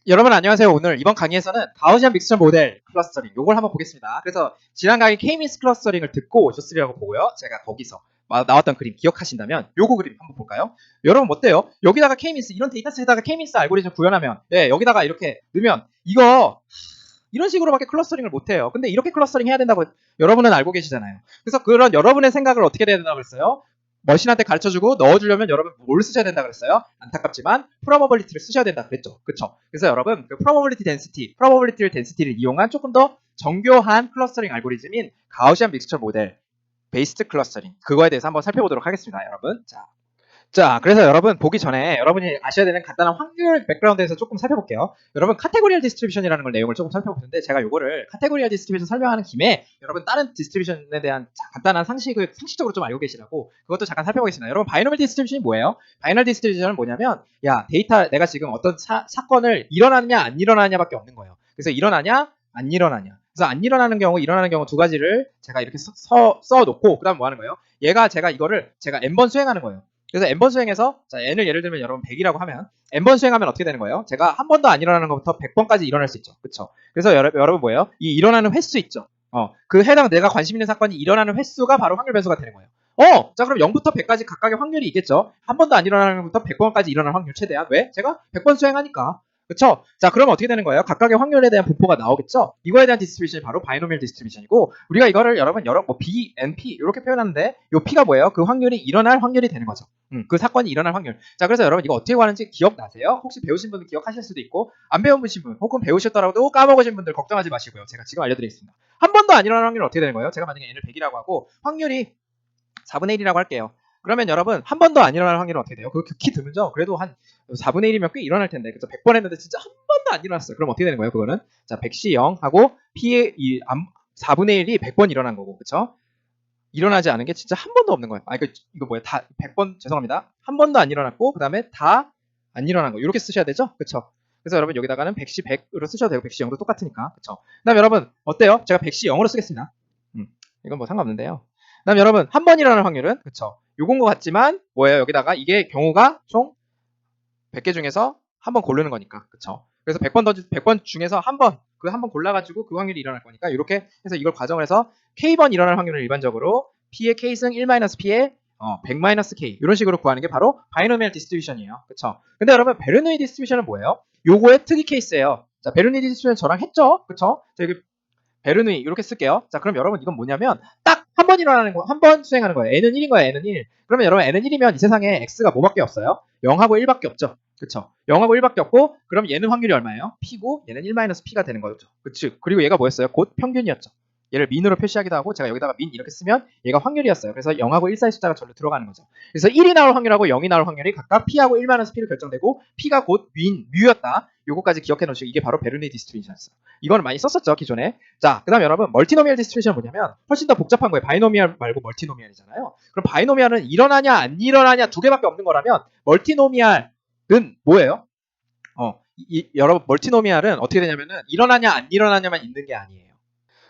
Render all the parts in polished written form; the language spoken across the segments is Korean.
여러분 안녕하세요. 오늘 이번 강의에서는 가우시안 믹스처 모델 클러스터링 요걸 한번 보겠습니다. 그래서 지난 강의 K-미스 클러스터링을 듣고 오셨으리라고 보고요. 제가 거기서 나왔던 그림 기억하신다면 요거 그림 한번 볼까요? 여러분 어때요? 여기다가 K-미스 이런 데이터셋에다가 K-미스 알고리즘 구현하면 여기다가 이렇게 넣으면 이거 이런 식으로밖에 클러스터링을 못해요. 근데 이렇게 클러스터링 해야 된다고 여러분은 알고 계시잖아요. 그래서 그런 여러분의 생각을 어떻게 해야 된다고 했어요? 머신한테 가르쳐주고 넣어주려면 여러분 뭘 쓰셔야 된다 그랬어요? 안타깝지만 프로버빌리티를 쓰셔야 된다 그랬죠. 그쵸? 그래서 여러분 그 프로버빌리티 덴시티를 이용한 조금 더 정교한 클러스터링 알고리즘인 가우시안 믹스처 모델 베이스드 클러스터링 그거에 대해서 한번 살펴보도록 하겠습니다. 여러분 자, 그래서 여러분 보기 전에 여러분이 아셔야 되는 간단한 확률 백그라운드에서 조금 살펴볼게요. 여러분 카테고리얼 디스트리뷰션이라는 걸 내용을 조금 살펴보는데 제가 요거를 카테고리얼 디스트리뷰션 설명하는 김에 여러분 다른 디스트리뷰션에 대한 간단한 상식을 상식적으로 좀 알고 계시라고 그것도 잠깐 살펴보겠습니다. 여러분 바이노멀 디스트리뷰션이 뭐예요? 바이너리 디스트리뷰션은 뭐냐면 데이터 내가 지금 어떤 사건을 일어나느냐 안 일어나느냐밖에 없는 거예요. 그래서 일어나냐 안 일어나냐. 그래서 안 일어나는 경우 일어나는 경우 두 가지를 제가 이렇게 써놓고 그다음 뭐 하는 거예요? 제가 이거를 n번 수행하는 거예요. 그래서 n번 수행해서 n을 예를 들면 여러분 100이라고 하면 n번 수행하면 어떻게 되는 거예요? 제가 한 번도 안 일어나는 것부터 100번까지 일어날 수 있죠. 그쵸? 그래서 여러분 뭐예요? 이 일어나는 횟수 있죠. 그 해당 내가 관심 있는 사건이 일어나는 횟수가 바로 확률 변수가 되는 거예요. 자 그럼 0부터 100까지 각각의 확률이 있겠죠. 한 번도 안 일어나는 것부터 100번까지 일어날 확률 최대한. 왜? 제가 100번 수행하니까. 그쵸? 자, 그러면 어떻게 되는 거예요? 각각의 확률에 대한 분포가 나오겠죠? 이거에 대한 디스트리뷰션이 바로 바이노미얼 디스트리뷰션이고, 우리가 이거를 여러분, B, N, P, 이렇게 표현하는데, 요 P가 뭐예요? 그 확률이 일어날 확률이 되는 거죠. 그 사건이 일어날 확률. 자, 그래서 여러분, 이거 어떻게 구하는지 기억나세요? 혹시 배우신 분들 기억하실 수도 있고, 안 배워보신 분, 혹은 배우셨더라도 까먹으신 분들 걱정하지 마시고요. 제가 지금 알려드리겠습니다. 한 번도 안 일어날 확률은 어떻게 되는 거예요? 제가 만약에 N을 100이라고 하고, 확률이 4분의 1이라고 할게요. 그러면 여러분 한 번도 안 일어날 확률은 어떻게 돼요? 그거 극히 드문죠? 그래도 한 4분의 1이면 꽤 일어날 텐데 그래서 100번 했는데 진짜 한 번도 안 일어났어요. 그럼 어떻게 되는 거예요? 그거는 자 100시 0 하고 P의 4분의 1이 100번 일어난 거고 그쵸? 일어나지 않은 게 진짜 한 번도 없는 거예요. 이거 뭐야? 다 100번 죄송합니다. 한 번도 안 일어났고 그다음에 다 안 일어난 거 이렇게 쓰셔야 되죠? 그쵸? 그래서 여러분 여기다가는 100시 100으로 쓰셔도 되고 100시 0도 똑같으니까 그쵸? 그다음 여러분 어때요? 제가 100시 0으로 쓰겠습니다. 이건 뭐 상관없는데요. 그다음 여러분 한 번 일어나는 확률은 그쵸? 요건 것 같지만 뭐예요? 여기다가 이게 경우가 총 100개 중에서 한 번 고르는 거니까 그쵸? 그래서 100번 중에서 한 번 골라가지고 그 확률이 일어날 거니까 이렇게 해서 이걸 과정을 해서 K번 일어날 확률을 일반적으로 P의 K승 1-P의 100-K 이런 식으로 구하는 게 바로 바이노미얼 디스트리뷰션이에요. 그쵸? 근데 여러분 베르누이 디스트리뷰션은 뭐예요? 요거의 특이 케이스예요. 자 베르누이 디스트리뷰션 저랑 했죠? 그쵸? 자 여기 베르누이 이렇게 쓸게요. 자 그럼 여러분 이건 뭐냐면 딱 한 번 일어나는 거, 한 번 수행하는 거예요. n은 1인 거예요. n은 1. 그러면 여러분 n은 1이면 이 세상에 x가 뭐밖에 없어요? 0하고 1밖에 없죠. 그쵸? 0하고 1밖에 없고 그럼 얘는 확률이 얼마예요? p고 얘는 1-p가 되는 거죠. 그치? 그리고 얘가 뭐였어요? 곧 평균이었죠. 얘를 민으로 표시하기도 하고 제가 여기다가 민 이렇게 쓰면 얘가 확률이었어요. 그래서 0하고 1 사이 숫자가 절로 들어가는 거죠. 그래서 1이 나올 확률하고 0이 나올 확률이 각각 p하고 1-p로 결정되고 p가 곧 뮤였다. 요거까지 기억해 놓으시고 이게 바로 베르누이 디스트리뷰션이었어요. 이거는 많이 썼었죠 기존에. 자 그다음 여러분 멀티노미얼 디스트리뷰션은 뭐냐면 훨씬 더 복잡한 거예요. 바이노미얼 말고 멀티노미얼이잖아요. 그럼 바이노미얼은 일어나냐 안 일어나냐 두 개밖에 없는 거라면 멀티노미얼은 뭐예요? 여러분 멀티노미얼은 어떻게 되냐면은 일어나냐 안 일어나냐만 있는 게 아니에요.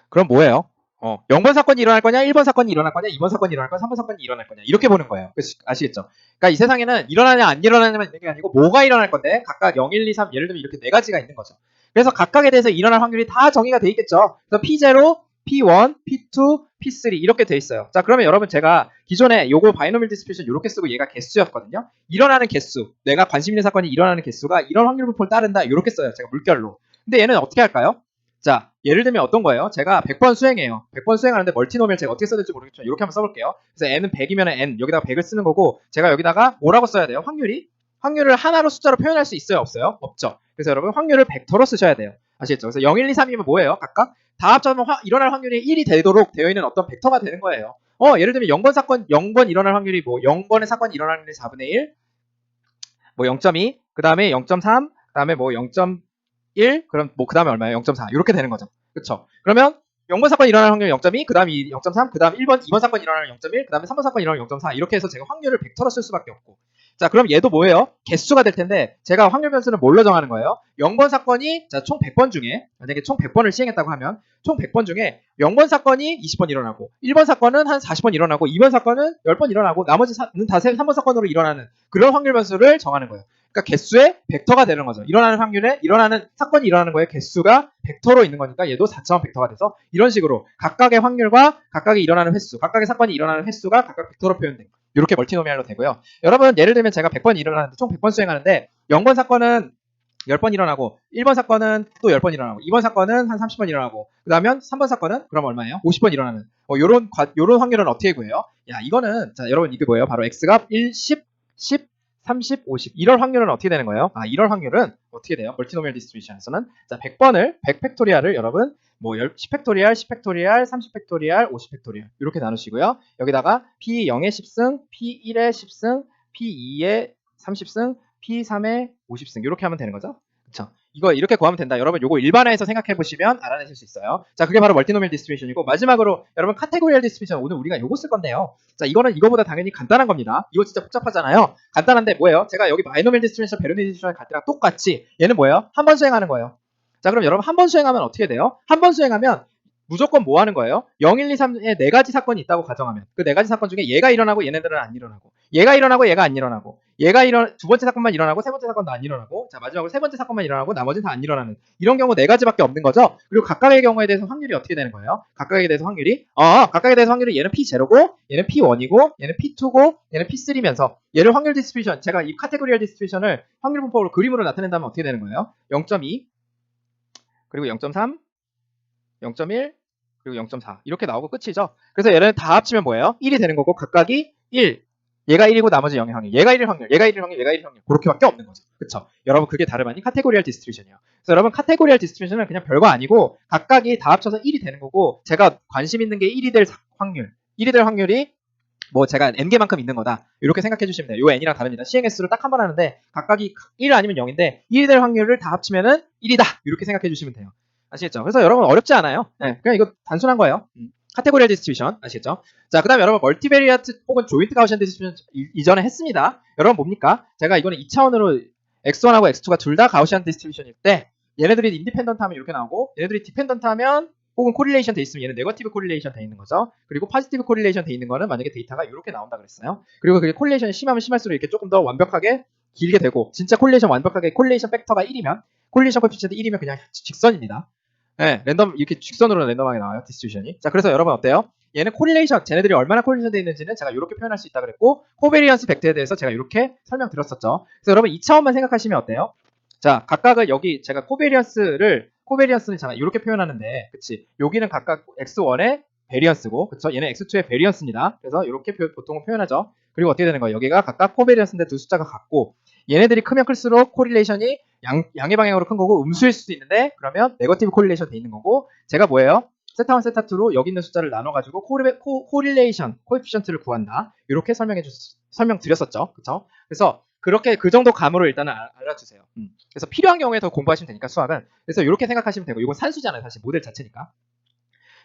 그럼 뭐예요? 0번 사건이 일어날 거냐, 1번 사건이 일어날 거냐, 2번 사건이 일어날 거냐, 3번 사건이 일어날 거냐 이렇게 보는 거예요. 아시겠죠? 그러니까 이 세상에는 일어나냐 안 일어나냐만 있는 게 아니고 뭐가 일어날 건데 각각 0, 1, 2, 3 예를 들면 이렇게 네 가지가 있는 거죠. 그래서 각각에 대해서 일어날 확률이 다 정의가 돼 있겠죠. 그래서 P0, P1, P2, P3 이렇게 돼 있어요. 자 그러면 여러분 제가 기존에 요거 바이노밀 디스트리뷰션 이렇게 쓰고 얘가 개수였거든요. 일어나는 개수, 내가 관심 있는 사건이 일어나는 개수가 이런 확률 분포를 따른다 이렇게 써요. 제가 물결로. 근데 얘는 어떻게 할까요? 자, 예를 들면 어떤 거예요? 제가 100번 수행해요. 100번 수행하는데 멀티노미얼 제가 어떻게 써야 될지 모르겠지만 이렇게 한번 써볼게요. 그래서 n은 100이면 n 여기다가 100을 쓰는 거고 제가 여기다가 뭐라고 써야 돼요? 확률을 하나로 숫자로 표현할 수 있어요? 없어요? 없죠. 그래서 여러분 확률을 벡터로 쓰셔야 돼요. 아시겠죠? 그래서 0, 1, 2, 3이면 뭐예요? 각각 다 합쳐면 일어날 확률이 1이 되도록 되어 있는 어떤 벡터가 되는 거예요. 예를 들면 0번 일어날 확률이 뭐 0번의 사건이 일어날 확률이 4분의 1, 뭐 0.2, 그 다음에 0.3, 그 다음에 뭐 0.1, 그럼 뭐 그 다음에 얼마예요? 0.4 이렇게 되는 거죠. 그쵸? 그러면 0번 사건이 일어날 확률 0.2, 그 다음 0.3, 그 다음 2번 사건이 일어날 0.1, 그 다음에 3번 사건이 일어날 0.4 이렇게 해서 제가 확률을 벡터로 쓸 수밖에 없고 자 그럼 얘도 뭐예요? 개수가 될 텐데 제가 확률 변수는 뭘로 정하는 거예요? 0번 사건이 총 100번 중에 만약에 총 100번을 시행했다고 하면 총 100번 중에 0번 사건이 20번 일어나고 1번 사건은 한 40번 일어나고 2번 사건은 10번 일어나고 나머지는 다 3번 사건으로 일어나는 그런 확률 변수를 정하는 거예요. 그러니까 개수의 벡터가 되는 거죠. 일어나는 확률에 일어나는 사건이 일어나는 거에 개수가 벡터로 있는 거니까 얘도 4차원 벡터가 돼서 이런 식으로 각각의 확률과 각각의 일어나는 횟수, 각각의 사건이 일어나는 횟수가 각각 벡터로 표현된 거. 이렇게 멀티노미알로 되고요. 여러분 예를 들면 제가 100번 일어나는데 총 100번 수행하는데 0번 사건은 10번 일어나고 1번 사건은 또 10번 일어나고 2번 사건은 한 30번 일어나고 그다음에 3번 사건은 그럼 얼마예요? 50번 일어나는 요런 확률은 어떻게 구해요? 야 이거는 자 여러분 이게 뭐예요? 바로 x가 1, 10, 10, 30, 50 이럴 확률은 어떻게 되는 거예요? 이럴 확률은 어떻게 돼요? 멀티노미얼 디스트리뷰션에서는 자 100번을 100 팩토리얼을 여러분 뭐 10 팩토리얼, 10 팩토리얼, 30 팩토리얼, 50 팩토리얼 이렇게 나누시고요. 여기다가 P0의 10승, P1의 10승, P2의 30승, P3의 50승 이렇게 하면 되는 거죠. 그쵸? 이거 이렇게 구하면 된다. 여러분 요거 일반화해서 생각해 보시면 알아내실 수 있어요. 자 그게 바로 멀티노미얼 디스트리뷰션이고 마지막으로 여러분 카테고리얼 디스트리뷰션 오늘 우리가 요거 쓸 건데요. 자 이거는 이거보다 당연히 간단한 겁니다. 이거 진짜 복잡하잖아요. 간단한데 뭐예요? 제가 여기 바이노미얼 디스트리뷰션, 베르니 디스트리뷰션 갈 때랑 똑같이 얘는 뭐예요? 한 번 수행하는 거예요. 자 그럼 여러분 한 번 수행하면 어떻게 돼요? 한 번 수행하면 무조건 뭐 하는 거예요? 0, 1, 2, 3에 4가지 사건이 있다고 가정하면 그 4가지 사건 중에 얘가 일어나고 얘네들은 안 일어나고 얘가 일어나고 얘가 안 일어나고 얘가 두 번째 사건만 일어나고 세 번째 사건도 안 일어나고 자 마지막으로 세 번째 사건만 일어나고 나머지는 다 안 일어나는 이런 경우 4가지밖에 없는 거죠. 그리고 각각의 경우에 대해서 확률이 어떻게 되는 거예요? 각각에 대해서 확률이 얘는 P0고 얘는 P1이고 얘는 P2고 얘는 P3면서 얘를 확률 디스트리뷰션 제가 이 카테고리얼 디스트리뷰션을 확률 분법으로 그림으로 나타낸다면 어떻게 되는 거예요? 0.2 그리고 0.3 0.1 그리고 0.4 이렇게 나오고 끝이죠. 그래서 얘는 다 합치면 뭐예요? 1이 되는 거고 각각이 1 얘가 1이고 나머지 0의 확률 얘가 1일 확률 얘가 1일 확률 얘가 1일 확률 그렇게밖에 없는 거죠. 그쵸? 여러분 그게 다름 아닌 카테고리얼 디스트리뷰션이에요. 그래서 여러분 카테고리얼 디스트리뷰션은 그냥 별거 아니고 각각이 다 합쳐서 1이 되는 거고 제가 관심 있는 게 1이 될 확률 1이 될 확률이 뭐 제가 n개만큼 있는 거다 이렇게 생각해 주시면 돼요. 요 n이랑 다릅니다. CNS를 딱 한 번 하는데 각각이 1 아니면 0인데 1이 될 확률을 다 합치면은 1이다 이렇게 생각해 주시면 돼요. 아시겠죠? 그래서 여러분 어렵지 않아요. 네, 그냥 이거 단순한 거예요. 카테고리얼 디스트리뷰션 아시겠죠? 자, 그다음 여러분 멀티베리어트 혹은 조인트 가우시안 디스트리뷰션 이전에 했습니다. 여러분 뭡니까? 제가 이거는 2차원으로 x1하고 x2가 둘 다 가우시안 디스트리뷰션일 때 얘네들이 인디펜던트 하면 이렇게 나오고 얘네들이 디펜던트 하면 혹은 코릴레이션 돼 있으면 얘는 네거티브 코릴레이션 돼 있는 거죠. 그리고 포지티브 코릴레이션 돼 있는 거는 만약에 데이터가 이렇게 나온다 그랬어요. 그리고 그게 코릴레이션이 심하면 심할수록 이렇게 조금 더 완벽하게 길게 되고 진짜 코릴레이션 완벽하게 코릴레이션 팩터가 1이면 코릴레이션 코에피션트 1이면 그냥 직선입니다. 네, 랜덤 이렇게 직선으로 랜덤하게 나와요 디스트리뷰션이. 자 그래서 여러분 어때요? 얘는 코릴레이션 쟤네들이 얼마나 코릴레이션 되어 있는지는 제가 이렇게 표현할 수 있다 그랬고 코베리언스 벡터에 대해서 제가 이렇게 설명드렸었죠. 그래서 여러분 2차원만 생각하시면 어때요? 자 각각을 여기 제가 코베리언스는 제가 이렇게 표현하는데 그치 여기는 각각 x1의 베리언스고 그쵸 얘는 x2의 베리언스입니다. 그래서 이렇게 보통은 표현하죠. 그리고 어떻게 되는 거예요? 여기가 각각 코베리언스인데 두 숫자가 같고 얘네들이 크면 클수록 코릴레이션이 양의 방향으로 큰 거고 음수일 수도 있는데 그러면 네거티브 코릴레이션 돼 있는 거고 제가 뭐예요? 세타1, 세타2로 여기 있는 숫자를 나눠가지고 코릴레이션 코에피션트를 구한다 이렇게 설명드렸었죠. 그쵸? 그래서 그렇게 그 정도 감으로 일단은 알아주세요. 그래서 필요한 경우에 더 공부하시면 되니까 수학은 그래서 이렇게 생각하시면 되고 이건 산수잖아요. 사실 모델 자체니까.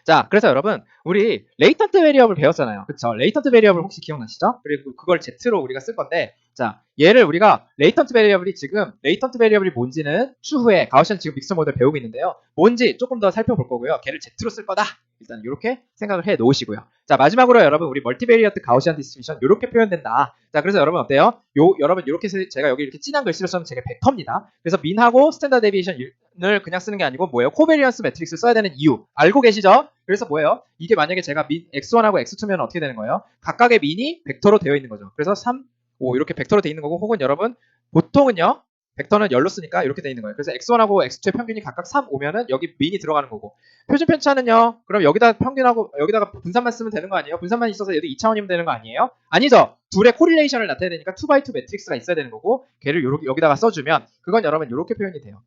자, 그래서 여러분 우리 레이턴트 베리어블 배웠잖아요. 그쵸? 레이턴트 베리어블 혹시 기억나시죠? 그리고 그걸 Z로 우리가 쓸 건데 자, 얘를 우리가 레이턴트 베리어블이 지금 레이턴트 베리어블이 뭔지는 추후에 가우시안 지금 믹서 모델 배우고 있는데요. 뭔지 조금 더 살펴볼 거고요. 걔를 Z로 쓸 거다. 일단 이렇게 생각을 해 놓으시고요. 자, 마지막으로 여러분 우리 멀티베리어트 가우시안 디스트리뷰션 이렇게 표현된다. 자, 그래서 여러분 어때요? 여러분 이렇게 제가 여기 이렇게 진한 글씨로 쓰면 제가 벡터입니다. 그래서 민하고 스탠다드 데비에이션을 그냥 쓰는 게 아니고 뭐예요? 코베리언스 매트릭스 써야 되는 이유 알고 계시죠? 그래서 뭐예요? 이게 만약에 제가 x1하고 x2면 어떻게 되는 거예요? 각각의 민이 벡터로 되어 있는 거죠. 그래서 3, 5 이렇게 벡터로 되어 있는 거고 혹은 여러분 보통은요. 벡터는 열로 쓰니까 이렇게 되어 있는 거예요. 그래서 x1하고 x2의 평균이 각각 3, 5면은 여기 민이 들어가는 거고 표준 편차는요. 그럼 여기다 평균하고 여기다가 분산만 쓰면 되는 거 아니에요? 분산만 있어서 얘도 2차원이면 되는 거 아니에요? 아니죠. 둘의 코릴레이션을 나타내야 되니까 2x2 매트릭스가 있어야 되는 거고 걔를 여기다가 써주면 그건 여러분 이렇게 표현이 돼요.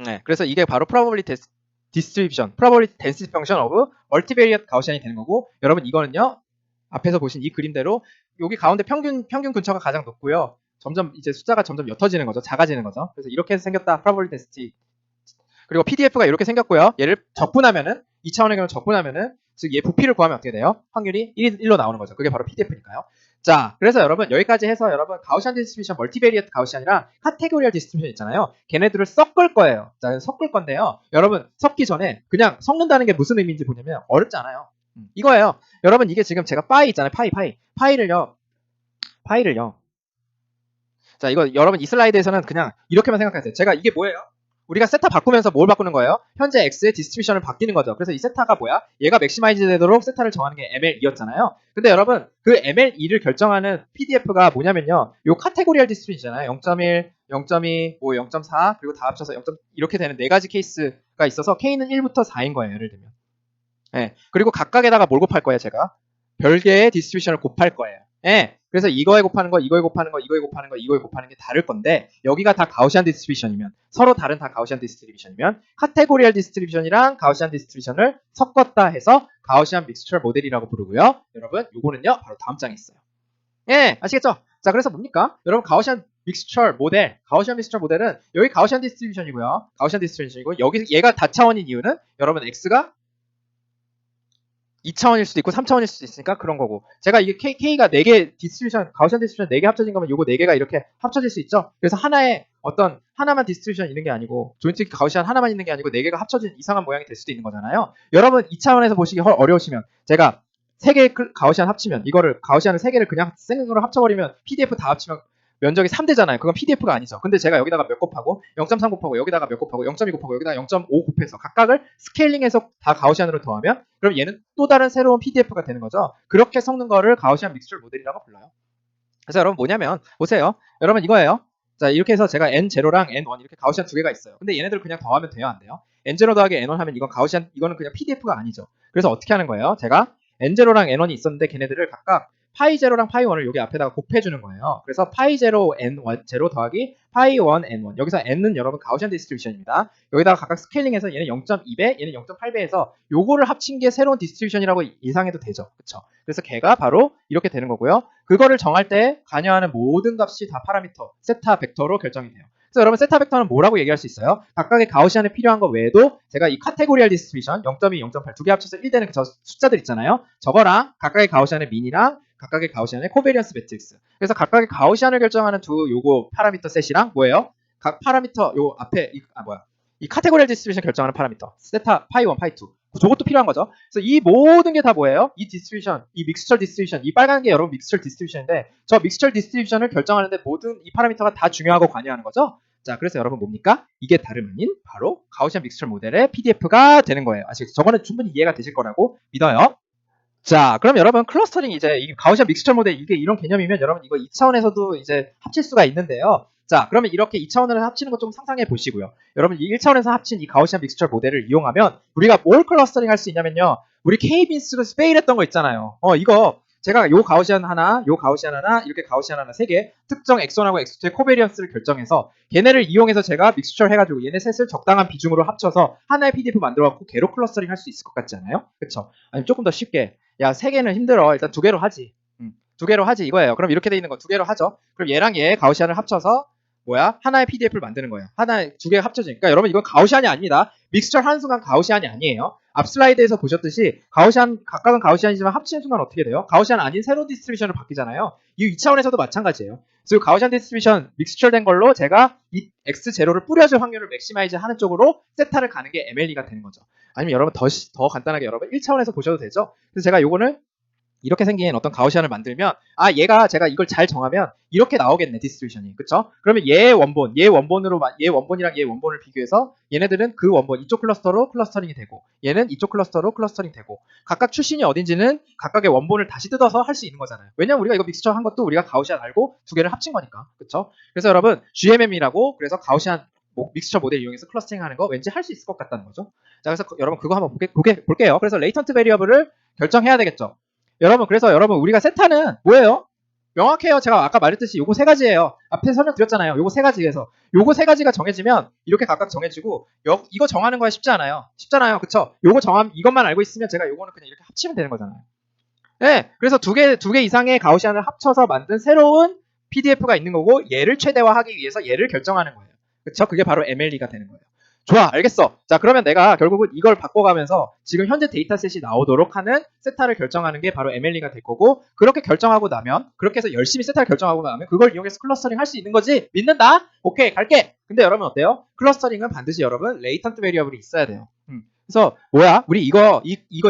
네, 그래서 이게 바로 probability distribution, probability density function of multivariate Gaussian이 되는 거고 여러분 이거는요. 앞에서 보신 이 그림대로 여기 가운데 평균 근처가 가장 높고요. 점점 이제 숫자가 점점 옅어지는 거죠. 작아지는 거죠. 그래서 이렇게 생겼다. probability density. 그리고 PDF가 이렇게 생겼고요. 얘를 적분하면은 2차원의 경우 적분하면은 즉 얘 부피를 구하면 어떻게 돼요? 확률이 1로 나오는 거죠. 그게 바로 PDF니까요. 자, 그래서 여러분 여기까지 해서 여러분 가우시안 디스트리뷰션, 멀티베리어트 가우시안이랑 카테고리얼 디스트리뷰션 있잖아요. 걔네들을 섞을 거예요. 자, 섞을 건데요. 여러분 섞기 전에 그냥 섞는다는 게 무슨 의미인지 보냐면 어렵지 않아요. 이거예요. 여러분 이게 지금 제가 파이 있잖아요. 파이를요. 자, 이거 여러분 이 슬라이드에서는 그냥 이렇게만 생각하세요. 제가 이게 뭐예요? 우리가 세타 바꾸면서 뭘 바꾸는 거예요? 현재 X의 디스트리뷰션을 바뀌는 거죠. 그래서 이 세타가 뭐야? 얘가 맥시마이즈 되도록 세타를 정하는 게 ML2였잖아요. 근데 여러분 그 ML2를 결정하는 PDF가 뭐냐면요. 요 카테고리얼 디스트리뷰션이잖아요. 0.1, 0.2, 뭐 0.4 그리고 다 합쳐서 0. 이렇게 되는 네 가지 케이스가 있어서 K는 1부터 4인 거예요. 예를 들면. 네. 그리고 각각에다가 뭘 곱할 거예요, 제가? 별개의 디스트리뷰션을 곱할 거예요. 네. 그래서 이거에 곱하는 거, 이거에 곱하는 거, 이거에 곱하는 거, 이거에 곱하는 게 다를 건데 여기가 다 가우시안 디스트리뷰션이면 서로 다른 다 가우시안 디스트리뷰션이면 카테고리얼 디스트리뷰션이랑 가우시안 디스트리뷰션을 섞었다 해서 가우시안 믹스처 모델이라고 부르고요. 여러분, 요거는요. 바로 다음 장에 있어요. 예, 아시겠죠? 자, 그래서 뭡니까? 여러분 가우시안 믹스처 모델, 가우시안 믹스처 모델은 여기 가우시안 디스트리뷰션이고요. 가우시안 디스트리뷰션이고 여기 얘가 다차원인 이유는 여러분 X가 2차원일 수도 있고 3차원일 수도 있으니까 그런 거고 제가 이게 K가 4개 디스트리뷰션 가우시안 디스트리뷰션 4개 합쳐진 거면 요거 4개가 이렇게 합쳐질 수 있죠. 그래서 하나의 어떤 하나만 디스트리뷰션 있는 게 아니고 조인트 가우시안 하나만 있는 게 아니고 4개가 합쳐진 이상한 모양이 될 수도 있는 거잖아요. 여러분 2차원에서 보시기 어려우시면 제가 3개의 가우시안 합치면 이거를 가우시안을 3개를 그냥 생으로 합쳐버리면 PDF 다 합치면 면적이 3대잖아요. 그건 PDF가 아니죠. 근데 제가 여기다가 몇 곱하고 0.3 곱하고 여기다가 몇 곱하고 0.2 곱하고 여기다가 0.5 곱해서 각각을 스케일링해서 다 가우시안으로 더하면 그럼 얘는 또 다른 새로운 PDF가 되는 거죠. 그렇게 섞는 거를 가우시안 믹스처 모델이라고 불러요. 그래서 여러분 뭐냐면 보세요. 여러분 이거예요. 자 이렇게 해서 제가 N0랑 N1 이렇게 가우시안 두 개가 있어요. 근데 얘네들 그냥 더하면 돼요? 안 돼요? N0 더하기 N1 하면 이건 가우시안 이거는 그냥 PDF가 아니죠. 그래서 어떻게 하는 거예요? 제가 N0랑 N1이 있었는데 걔네들을 각각 파이 0랑 파이 1을 여기 앞에다가 곱해주는 거예요. 그래서 파이 0 N1 0 더하기 파이 1 N1 여기서 N은 여러분 가우시안 디스트리뷰션입니다. 여기다가 각각 스케일링해서 얘는 0.2배 얘는 0.8배 해서 요거를 합친 게 새로운 디스트리뷰션이라고 예상해도 되죠. 그쵸? 그래서 걔가 바로 이렇게 되는 거고요. 그거를 정할 때 관여하는 모든 값이 다 파라미터 세타 벡터로 결정이 돼요. 그래서 여러분 세타 벡터는 뭐라고 얘기할 수 있어요? 각각의 가우시안에 필요한 거 외에도 제가 이 카테고리얼 디스트리뷰션 0.2, 0.8 두 개 합쳐서 1 되는 그 숫자들 있잖아요. 저거랑 각각의 가우시안의 민이랑 각각의 가우시안의 코베리언스 매트릭스. 그래서 각각의 가우시안을 결정하는 두 요거 파라미터 셋이랑 뭐예요? 각 파라미터 요 앞에 이 카테고리얼 디스트리뷰션 결정하는 파라미터 세타 파이 1, 파이 2. 저것도 필요한 거죠. 그래서 이 모든 게 다 뭐예요? 이 디스트리뷰션, 이 믹스처 디스트리뷰션, 이 빨간 게 여러분 믹스처 디스트리뷰션인데 저 믹스처 디스트리뷰션을 결정하는데 모든 이 파라미터가 다 중요하고 관여하는 거죠. 자, 그래서 여러분 뭡니까? 이게 다름 아닌 바로 가우시안 믹스처 모델의 PDF가 되는 거예요. 아시겠죠? 저거는 충분히 이해가 되실 거라고 믿어요. 자, 그럼 여러분 클러스터링 이제 이 가우시안 믹스처 모델 이게 이런 개념이면 여러분 이거 2차원에서도 이제 합칠 수가 있는데요. 자, 그러면 이렇게 2차원으로 합치는 거 좀 상상해 보시고요. 여러분 이 1차원에서 합친 이 가우시안 믹스처 모델을 이용하면 우리가 뭘 클러스터링 할 수 있냐면요. 우리 K-빈스로 스페일 했던 거 있잖아요. 이거 제가 요 가우시안 하나, 요 가우시안 하나, 이렇게 가우시안 하나 3개 특정 엑손하고 엑소의 코베리언스를 결정해서 걔네를 이용해서 제가 믹스처 해가지고 얘네 셋을 적당한 비중으로 합쳐서 하나의 PDF 만들어갖고 걔로 클러스터링 할 수 있을 것 같지 않아요? 그쵸? 아니면 조금 더 쉽게 야 3개는 힘들어 일단 2개로 하지 2개로 하지 이거예요. 그럼 이렇게 돼 있는 거 2개로 하죠. 그럼 얘랑 얘 가우시안을 합쳐서 하나의 PDF를 만드는 거예요. 하나의 2개가 합쳐지니까 여러분 이건 가우시안이 아닙니다. 믹스처 하는 순간 가우시안이 아니에요. 앞 슬라이드에서 보셨듯이 가우시안 각각은 가우시안이지만 합치는 순간 어떻게 돼요? 가우시안 아닌 새로운 디스트리뷰션으로 바뀌잖아요. 이 2차원에서도 마찬가지예요. 그래서 가우시안 디스트리뷰션 믹스처 된 걸로 제가 이 X0를 뿌려줄 확률을 맥시마이즈 하는 쪽으로 세타를 가는 게 MLE가 되는 거죠. 아니면 여러분 더 간단하게 여러분 1차원에서 보셔도 되죠. 그래서 제가 요거는 이렇게 생긴 어떤 가우시안을 만들면 얘가 제가 이걸 잘 정하면 이렇게 나오겠네 디스트리뷰션이. 그쵸? 그러면 얘 원본이랑 얘 원본을 비교해서 얘네들은 그 원본 이쪽 클러스터로 클러스터링이 되고 얘는 이쪽 클러스터로 클러스터링 되고 각각 출신이 어딘지는 각각의 원본을 다시 뜯어서 할 수 있는 거잖아요. 왜냐면 우리가 이거 믹스처 한 것도 우리가 가우시안 알고 2개를 합친 거니까. 그쵸? 그래서 여러분 GMM이라고 그래서 가우시안 믹스처 모델 이용해서 클러스터링 하는 거 왠지 할 수 있을 것 같다는 거죠. 자, 그래서 여러분 그거 한번 볼게요. 그래서 레이턴트 베리어블을 결정해야 되겠죠. 여러분 그래서 여러분 우리가 세타는 뭐예요? 명확해요. 제가 아까 말했듯이 요거 3가지예요. 앞에 설명드렸잖아요. 요거 3가지에서 요거 3가지가 정해지면 이렇게 각각 정해지고 이거 정하는 거야 쉽지 않아요. 쉽잖아요. 그쵸? 요거 이것만 알고 있으면 제가 요거는 그냥 이렇게 합치면 되는 거잖아요. 네, 그래서 두 개 이상의 가우시안을 합쳐서 만든 새로운 PDF가 있는 거고 얘를 최대화하기 위해서 얘를 결정하는 거예요. 그쵸? 그게 바로 MLE가 되는 거예요. 좋아, 알겠어. 자, 그러면 내가 결국은 이걸 바꿔가면서 지금 현재 데이터셋이 나오도록 하는 세타를 결정하는 게 바로 MLE가 될 거고 그렇게 결정하고 나면 그렇게 해서 열심히 세타를 결정하고 나면 그걸 이용해서 클러스터링 할 수 있는 거지. 믿는다? 오케이, 갈게. 근데 여러분 어때요? 클러스터링은 반드시 여러분 레이턴트 베리어블이 있어야 돼요. 그래서 뭐야? 우리 이거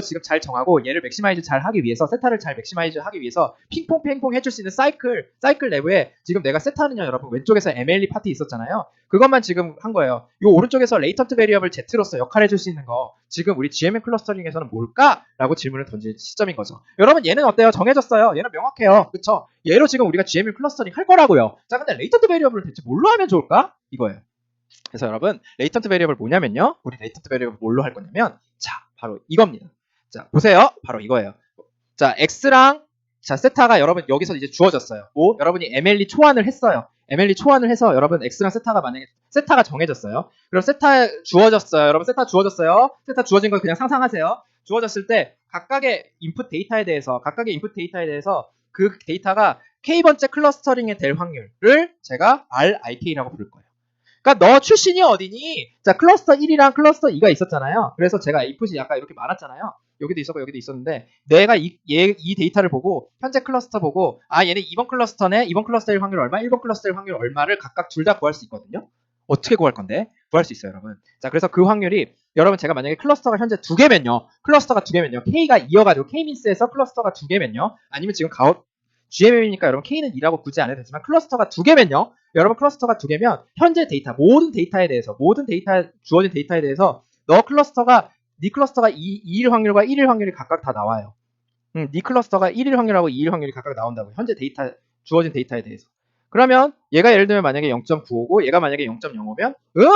지금 잘 정하고 얘를 맥시마이즈 잘 하기 위해서 세타를 잘 맥시마이즈 하기 위해서 핑퐁 핑퐁 해줄 수 있는 사이클 내부에 지금 내가 세타는요 여러분 왼쪽에서 MLE 파티 있었잖아요. 그것만 지금 한 거예요. 이 오른쪽에서 레이턴트 베리어블 Z로서 역할을 해줄 수 있는 거 지금 우리 GMM 클러스터링에서는 뭘까? 라고 질문을 던질 시점인 거죠. 여러분 얘는 어때요? 정해졌어요. 얘는 명확해요. 그쵸? 얘로 지금 우리가 GMM 클러스터링 할 거라고요. 자 근데 레이턴트 베리어블을 대체 뭘로 하면 좋을까? 이거예요. 그래서 여러분 레이턴트 베리어블 뭐냐면요. 우리 레이턴트 베리어블 뭘로 할 거냐면 자 바로 이겁니다. 자 보세요. 바로 이거예요. 자 x랑 자 세타가 여러분 여기서 이제 주어졌어요. 뭐 여러분이 MLE 초안을 했어요. MLE 초안을 해서 여러분 x랑 세타가 만약에 세타가 정해졌어요. 그럼 세타 주어졌어요. 여러분 세타 주어졌어요. 세타 주어진 걸 그냥 상상하세요. 주어졌을 때 각각의 인풋 데이터에 대해서 그 데이터가 k번째 클러스터링이 될 확률을 제가 RIK라고 부를 거예요. 그러니까 너 출신이 어디니? 자 클러스터 1이랑 클러스터 2가 있었잖아요. 그래서 제가 인풋이 약간 이렇게 많았잖아요. 여기도 있었고 여기도 있었는데 내가 이 데이터를 보고 현재 클러스터 보고 아 얘는 이번 클러스터네. 이번 클러스터일 확률 얼마? 1번 클러스터일 확률 얼마를 각각 둘 다 구할 수 있거든요. 어떻게 구할 건데? 구할 수 있어요 여러분. 자 그래서 그 확률이 여러분 제가 만약에 클러스터가 현재 2개면요. 클러스터가 2개면요. K가 2여가지고 K민스에서 클러스터가 2개면요. 아니면 지금 GMM이니까 여러분 K는 2라고 굳이 안 해도 되지만 클러스터가 2개면요. 여러분 클러스터가 2개면 현재 데이터 모든 주어진 데이터에 대해서 네 클러스터가 2일 확률과 1일 확률이 각각 다 나와요. 네 클러스터가 1일 확률하고 2일 확률이 각각 나온다고요. 현재 주어진 데이터에 대해서. 그러면 얘가 예를 들면 만약에 0.9오고 얘가 만약에 0.05면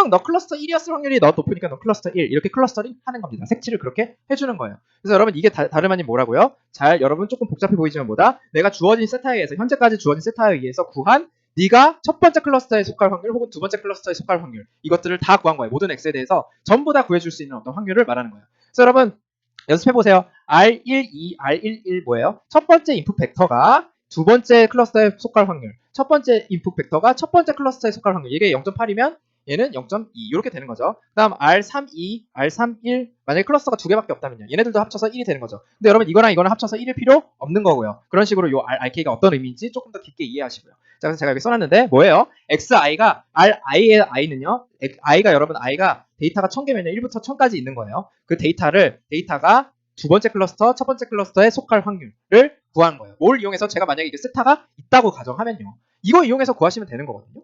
너 클러스터 1이었을 확률이 너 높으니까 너 클러스터 1 이렇게 클러스터링 하는 겁니다. 색칠을 그렇게 해주는 거예요. 그래서 여러분 이게 다름 아닌 뭐라고요? 잘 여러분 조금 복잡해 보이지만 뭐다? 내가 주어진 세타에 의해서 현재까지 주어진 세타에 의해서 구한 네가 첫 번째 클러스터에 속할 확률 혹은 두 번째 클러스터에 속할 확률 이것들을 다 구한 거예요. 모든 X에 대해서 전부 다 구해줄 수 있는 어떤 확률을 말하는 거예요. 그래서 여러분 연습해보세요. R12, R11 뭐예요? 첫 번째 인풋 벡터가 두 번째 클러스터에 속할 확률 첫 번째 인풋 벡터가 첫 번째 클러스터에 속할 확률 이게 0.8이면 얘는 0.2 이렇게 되는 거죠. 그 다음 R32, R31 만약에 클러스터가 두 개밖에 없다면요. 얘네들도 합쳐서 1이 되는 거죠. 근데 여러분 이거랑 이거랑 합쳐서 1일 필요 없는 거고요. 그런 식으로 요 RIK가 어떤 의미인지 조금 더 깊게 이해하시고요. 자 그래서 제가 여기 써놨는데 뭐예요? XI가 RI의 I는요. I가 여러분 I가 데이터가 1000개면요. 1부터 1000까지 있는 거예요. 그 데이터가 두 번째 클러스터, 첫 번째 클러스터에 속할 확률을 구하는 거예요. 뭘 이용해서 제가 만약에 이게 세타가 있다고 가정하면요. 이거 이용해서 구하시면 되는 거거든요.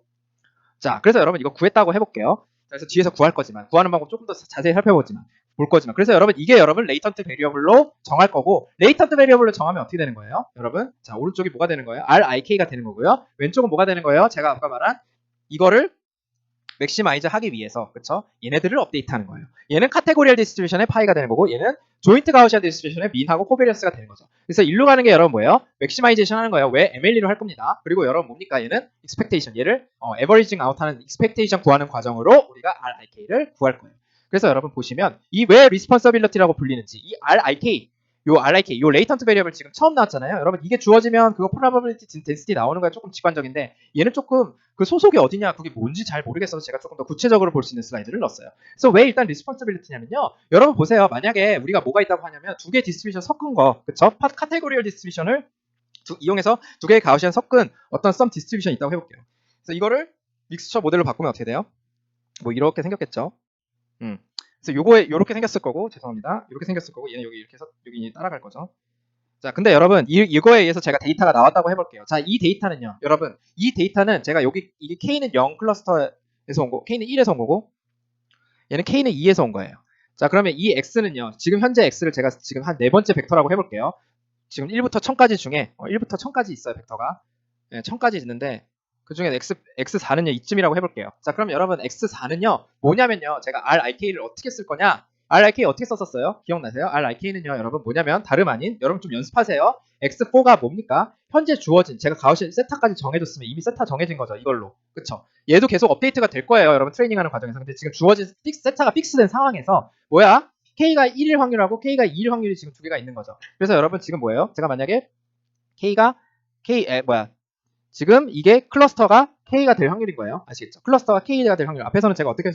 자, 그래서 여러분 이거 구했다고 해볼게요. 그래서 뒤에서 구할 거지만, 구하는 방법 조금 더 자세히 볼 거지만. 그래서 여러분 이게 여러분 레이턴트 베리어블로 정할 거고, 레이턴트 베리어블로 정하면 어떻게 되는 거예요? 여러분, 자 오른쪽이 뭐가 되는 거예요? RIK가 되는 거고요. 왼쪽은 뭐가 되는 거예요? 제가 아까 말한 이거를 맥시마이즈 하기 위해서 그쵸? 얘네들을 업데이트하는 거예요. 얘는 카테고리얼 디스트리뷰션의 파이가 되는 거고 얘는 조인트 가우시안 디스트리뷰션의 민하고 코베리어스가 되는 거죠. 그래서 일로 가는 게 여러분 뭐예요? 맥시마이제이션 하는 거예요. 왜? MLE로 할 겁니다. 그리고 여러분 뭡니까? 얘는 expectation 얘를 에버리징 아웃하는 expectation 구하는 과정으로 우리가 RIK를 구할 거예요. 그래서 여러분 보시면 이 왜 responsibility라고 불리는지 이 RIK 요 레이턴트 베리어블 지금 처음 나왔잖아요. 여러분 이게 주어지면 그거 probability density 나오는 거야 조금 직관적인데 얘는 조금 그 소속이 어디냐 그게 뭔지 잘 모르겠어서 제가 조금 더 구체적으로 볼 수 있는 슬라이드를 넣었어요. 그래서 왜 일단 responsibility냐면요. 여러분 보세요. 만약에 우리가 뭐가 있다고 하냐면 두 개의 디스트리뷰션 섞은 거 그쵸? 카테고리얼 디스트리뷰션을 이용해서 두 개의 가우시안 섞은 어떤 썸 디스트리뷰션이 있다고 해볼게요. 그래서 이거를 믹스처 모델로 바꾸면 어떻게 돼요? 뭐 이렇게 생겼겠죠. 그래서 요렇게 생겼을 거고 죄송합니다. 이렇게 생겼을 거고 얘는 여기 이렇게 해서 여기 따라갈 거죠. 자, 근데 여러분 이거에 의해서 제가 데이터가 나왔다고 해볼게요. 자, 이 데이터는요, 여러분 이 데이터는 제가 여기 이게 K는 0 클러스터에서 온 거, K는 1에서 온 거고, 얘는 K는 2에서 온 거예요. 자, 그러면 이 X는요, 지금 현재 X를 제가 지금 한 네 번째 벡터라고 해볼게요. 지금 1부터 1000까지 중에 1부터 1000까지 있어요 벡터가. 네, 1000까지 있는데 그 중에 X4는요 이쯤이라고 해볼게요. 자, 그럼 여러분 X4는요 뭐냐면요, 제가 RIK를 어떻게 쓸 거냐? RIK 어떻게 썼었어요? 기억나세요? RIK는요 여러분 뭐냐면 다름 아닌 여러분 좀 연습하세요. X4가 뭡니까? 현재 주어진 제가 가우시안 세타까지 정해줬으면 이미 세타 정해진 거죠 이걸로. 그쵸? 얘도 계속 업데이트가 될 거예요 여러분 트레이닝하는 과정에서. 근데 지금 주어진 세타가 픽스된 상황에서 뭐야? K가 1일 확률하고 K가 2일 확률이 지금 두 개가 있는 거죠. 그래서 여러분 지금 뭐예요? 제가 만약에 지금 이게 클러스터가 K가 될 확률인 거예요. 아시겠죠? 클러스터가 K가 될 확률. 앞에서는 제가 어떻게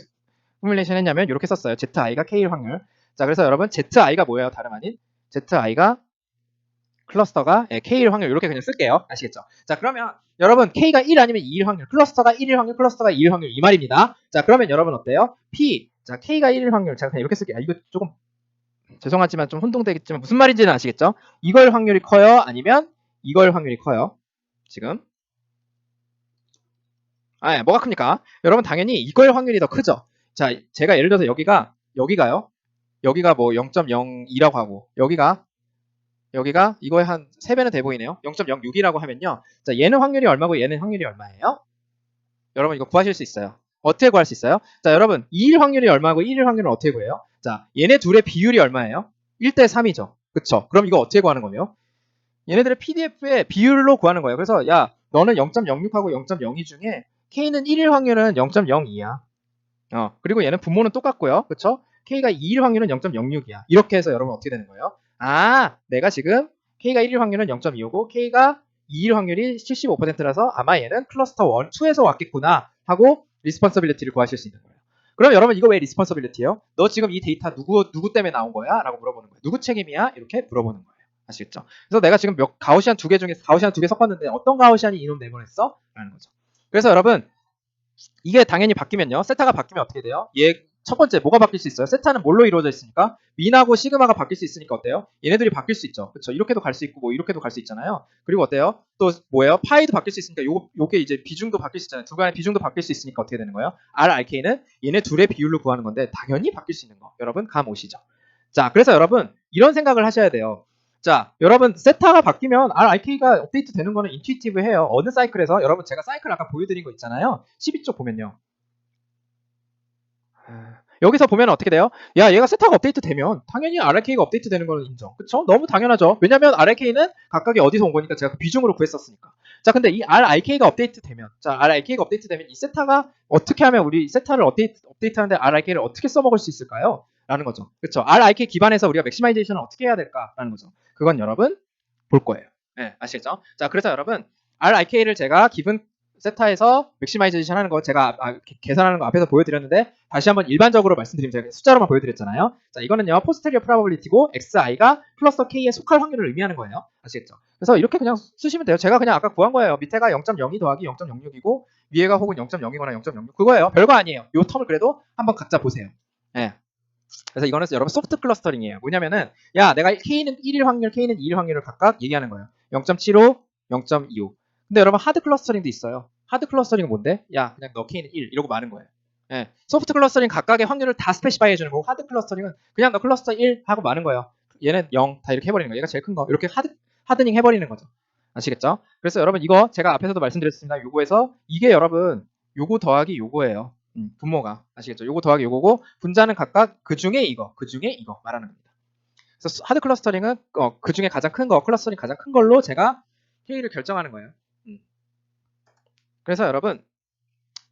포뮬레이션 했냐면 이렇게 썼어요. ZI가 K일 확률. 자, 그래서 여러분 ZI가 뭐예요? 다름 아닌 ZI가 클러스터가 K일 확률 이렇게 그냥 쓸게요. 아시겠죠? 자, 그러면 여러분 K가 1 아니면 2일 확률, 클러스터가 1일 확률, 클러스터가 2일 확률 이 말입니다. 자, 그러면 여러분 어때요? P, 자, K가 1일 확률 제가 그냥 이렇게 쓸게요. 이거 조금 죄송하지만 좀 혼동되겠지만 무슨 말인지는 아시겠죠? 이걸 확률이 커요? 아니면 이걸 확률이 커요? 지금 뭐가 큽니까? 여러분 당연히 이걸 확률이 더 크죠. 자, 제가 예를 들어서 여기가요. 여기가 뭐 0.02라고 하고 여기가 이거에 한 3배는 돼 보이네요. 0.06이라고 하면요. 자, 얘는 확률이 얼마고 얘는 확률이 얼마예요? 여러분 이거 구하실 수 있어요. 어떻게 구할 수 있어요? 자, 여러분 2일 확률이 얼마고 1일 확률은 어떻게 구해요? 자, 얘네 둘의 비율이 얼마예요? 1대 3이죠. 그쵸? 그럼 이거 어떻게 구하는 거예요? 얘네들의 PDF의 비율로 구하는 거예요. 그래서 야, 너는 0.06하고 0.02 중에 K는 1일 확률은 0.02야. 그리고 얘는 분모는 똑같고요. 그쵸? K가 2일 확률은 0.06이야. 이렇게 해서 여러분 어떻게 되는 거예요? 내가 지금 K가 1일 확률은 0.25고 K가 2일 확률이 75%라서 아마 얘는 클러스터 1, 2에서 왔겠구나 하고 리스폰서빌리티를 구하실 수 있는 거예요. 그럼 여러분 이거 왜 리스폰서빌리티예요? 너 지금 이 데이터 누구 때문에 나온 거야? 라고 물어보는 거예요. 누구 책임이야? 이렇게 물어보는 거예요. 아시겠죠? 그래서 내가 지금 가우시안 2개 중에 가우시안 2개 섞었는데 어떤 가우시안이 이놈 내보냈어? 라는 거죠. 그래서 여러분 이게 당연히 바뀌면요. 세타가 바뀌면 어떻게 돼요? 첫 번째 뭐가 바뀔 수 있어요? 세타는 뭘로 이루어져 있으니까 민하고 시그마가 바뀔 수 있으니까 어때요? 얘네들이 바뀔 수 있죠. 그렇죠? 이렇게도 갈 수 있고 뭐 이렇게도 갈 수 있잖아요. 그리고 어때요? 또 뭐예요? 파이도 바뀔 수 있으니까 요게 이제 비중도 바뀔 수 있잖아요. 두 간의 비중도 바뀔 수 있으니까 어떻게 되는 거예요? R, RK는 얘네 둘의 비율로 구하는 건데 당연히 바뀔 수 있는 거. 여러분 감 오시죠? 자, 그래서 여러분 이런 생각을 하셔야 돼요. 자, 여러분 세타가 바뀌면 RIK가 업데이트 되는 거는 인투이티브해요. 어느 사이클에서 여러분 제가 사이클 아까 보여드린 거 있잖아요. 12쪽 보면요. 여기서 보면 어떻게 돼요? 야, 얘가 세타가 업데이트 되면 당연히 RIK가 업데이트 되는 거는 인정. 그쵸? 너무 당연하죠. 왜냐면 RIK는 각각이 어디서 온 거니까 제가 그 비중으로 구했었으니까. 자, 근데 이 RIK가 업데이트 되면 이 세타가 어떻게 하면 우리 세타를 업데이트하는데 RIK를 어떻게 써먹을 수 있을까요? 라는 거죠. 그쵸? RIK 기반에서 우리가 맥시마이제이션을 어떻게 해야 될까라는 거죠. 그건 여러분 볼 거예요. 네, 아시겠죠? 자, 그래서 여러분 RIK를 제가 기본 세타에서 맥시마이제이션 하는 거 제가 계산하는 거 앞에서 보여드렸는데 다시 한번 일반적으로 말씀드리면 제가 숫자로만 보여드렸잖아요. 자, 이거는요 포스테리어 프로바빌리티고 XI가 클러스터 K에 속할 확률을 의미하는 거예요. 아시겠죠? 그래서 이렇게 그냥 쓰시면 돼요. 제가 그냥 아까 구한 거예요. 밑에가 0.02 더하기 0.06이고 위에가 혹은 0.0이거나 0.06 그거예요. 별거 아니에요. 요 텀을 그래도 한번 각자 보세요. 네. 그래서 이거는 여러분 소프트 클러스터링이에요. 뭐냐면은 야, 내가 K는 1일 확률, K는 2일 확률을 각각 얘기하는 거예요. 0.75, 0.25. 근데 여러분 하드 클러스터링도 있어요. 하드 클러스터링은 뭔데? 야, 그냥 너 K는 1 이러고 마는 거예요. 예. 소프트 클러스터링 각각의 확률을 다 스페시파이 해주는 거고 하드 클러스터링은 그냥 너 클러스터 1 하고 마는 거예요. 얘는 0 다 이렇게 해버리는 거예요. 얘가 제일 큰 거. 이렇게 하드닝 해버리는 거죠. 아시겠죠? 그래서 여러분 이거 제가 앞에서도 말씀드렸습니다. 요거에서 이게 여러분 요거 더하기 요거예요. 분모가. 아시겠죠? 요거 더하기 요거고 분자는 각각 그 중에 이거 말하는 겁니다. 그래서 하드 클러스터링은 그 중에 가장 큰 거, 클러스터링 가장 큰 걸로 제가 K를 결정하는 거예요. 그래서 여러분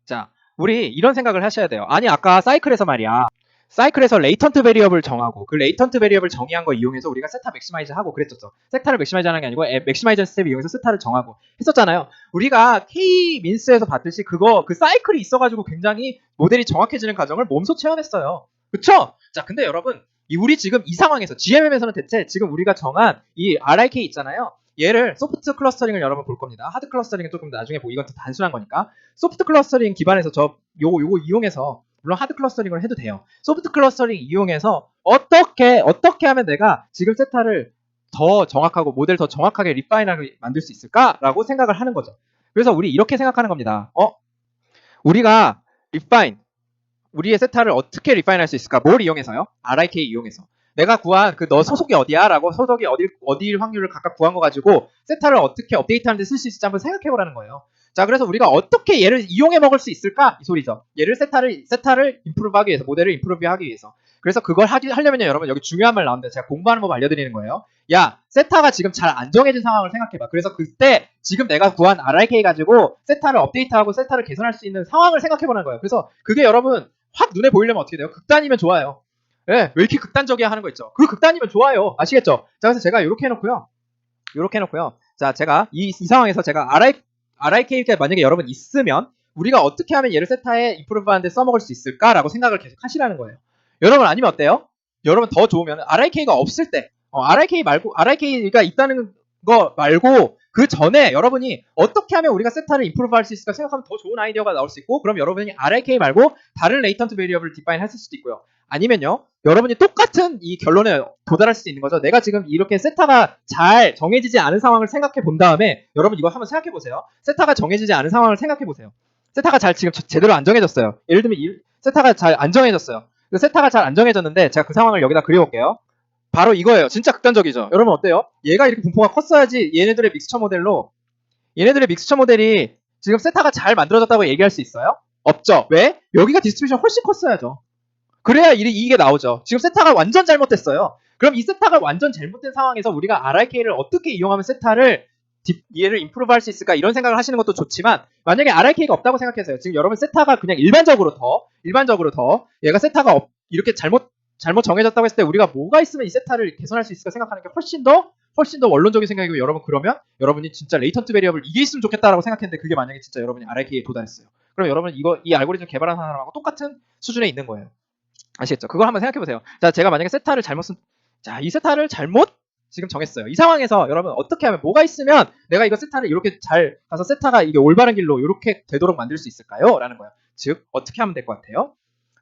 자, 우리 이런 생각을 하셔야 돼요. 아니 아까 사이클에서 말이야. 사이클에서 레이턴트 베리어블 정하고 그 레이턴트 베리어블 정의한 거 이용해서 우리가 세타 맥시마이즈 하고 그랬었죠. 세타를 맥시마이즈 하는 게 아니고 맥시마이저 스텝 이용해서 세타를 정하고 했었잖아요. 우리가 K 민스에서 봤듯이 그 사이클이 있어가지고 굉장히 모델이 정확해지는 과정을 몸소 체험했어요. 그쵸? 자, 근데 여러분 우리 지금 이 상황에서 GMM에서는 대체 지금 우리가 정한 이 RIK 있잖아요. 얘를 소프트 클러스터링을 여러분 볼 겁니다. 하드 클러스터링은 조금 나중에 이건 더 단순한 거니까 소프트 클러스터링 기반에서 요거 이용해서 물론 하드 클러스터링을 해도 돼요. 소프트 클러스터링 이용해서 어떻게 하면 내가 지금 세타를 더 정확하고 모델 더 정확하게 리파인하게 만들 수 있을까라고 생각을 하는 거죠. 그래서 우리 이렇게 생각하는 겁니다. 우리가 우리의 세타를 어떻게 리파인할 수 있을까? 뭘 이용해서요? RIK 이용해서. 내가 구한 너 소속이 어디야? 라고 소속이 어디일 확률을 각각 구한 거 가지고 세타를 어떻게 업데이트하는데 쓸 수 있을지 한번 생각해 보라는 거예요. 자, 그래서 우리가 어떻게 얘를 이용해 먹을 수 있을까? 이 소리죠. 얘를 세타를 임프루브 하기 위해서, 모델을 임프루브 하기 위해서. 그래서 그걸 하려면요, 여러분, 여기 중요한 말 나오는데 제가 공부하는 법 알려드리는 거예요. 야, 세타가 지금 잘 안 정해진 상황을 생각해봐. 그래서 그때 지금 내가 구한 RIK 가지고 세타를 업데이트하고 세타를 개선할 수 있는 상황을 생각해보는 거예요. 그래서 그게 여러분 확 눈에 보이려면 어떻게 돼요? 극단이면 좋아요. 네, 왜 이렇게 극단적이야 하는 거 있죠. 그 극단이면 좋아요. 아시겠죠? 자, 그래서 제가 이렇게 해놓고요. 자, 제가 이 상황에서 제가 RIK가 만약에 여러분 있으면 우리가 어떻게 하면 얘를 세타에 임프루브 하는데 써먹을 수 있을까라고 생각을 계속 하시라는 거예요. 여러분 아니면 어때요? 여러분 더 좋으면 RIK가 없을 때 RIK 말고 RIK가 있다는 거 말고 그 전에 여러분이 어떻게 하면 우리가 세타를 임프루브 할 수 있을까 생각하면 더 좋은 아이디어가 나올 수 있고, 그럼 여러분이 RIK 말고 다른 레이턴트 베리어블을 디파인 했을 수도 있고요. 아니면요, 여러분이 똑같은 이 결론에 도달할 수 있는 거죠. 내가 지금 이렇게 세타가 잘 정해지지 않은 상황을 생각해 본 다음에, 여러분 이거 한번 생각해 보세요. 세타가 정해지지 않은 상황을 생각해 보세요. 세타가 잘 지금 제대로 안 정해졌어요. 예를 들면 세타가 잘 안 정해졌어요. 세타가 잘 안 정해졌는데 제가 그 상황을 여기다 그려볼게요. 바로 이거예요. 진짜 극단적이죠. 여러분 어때요? 얘가 이렇게 분포가 컸어야지 얘네들의 믹스처 모델이 지금 세타가 잘 만들어졌다고 얘기할 수 있어요? 없죠. 왜? 여기가 디스트리뷰션 훨씬 컸어야죠. 그래야 이게 나오죠. 지금 세타가 완전 잘못됐어요. 그럼 이 세타가 완전 잘못된 상황에서 우리가 RIK를 어떻게 이용하면 세타를 얘를 임프루브 할 수 있을까, 이런 생각을 하시는 것도 좋지만, 만약에 RIK가 없다고 생각해서요. 지금 여러분 세타가 그냥 일반적으로 더 얘가 세타가 이렇게 잘못 정해졌다고 했을 때 우리가 뭐가 있으면 이 세타를 개선할 수 있을까 생각하는 게 훨씬 더 원론적인 생각이고, 여러분 그러면 여러분이 진짜 레이턴트 베리어블 이게 있으면 좋겠다라고 생각했는데 그게 만약에 진짜 여러분이 RIK에 도달했어요. 그럼 여러분 이 알고리즘 개발한 사람하고 똑같은 수준에 있는 거예요. 아시겠죠? 그걸 한번 생각해 보세요. 자, 제가 만약에 세타를 이 세타를 잘못 지금 정했어요. 이 상황에서 여러분 어떻게 하면, 뭐가 있으면 내가 이거 세타를 이렇게 잘 가서 세타가 이게 올바른 길로 이렇게 되도록 만들 수 있을까요? 라는 거예요. 즉 어떻게 하면 될 것 같아요?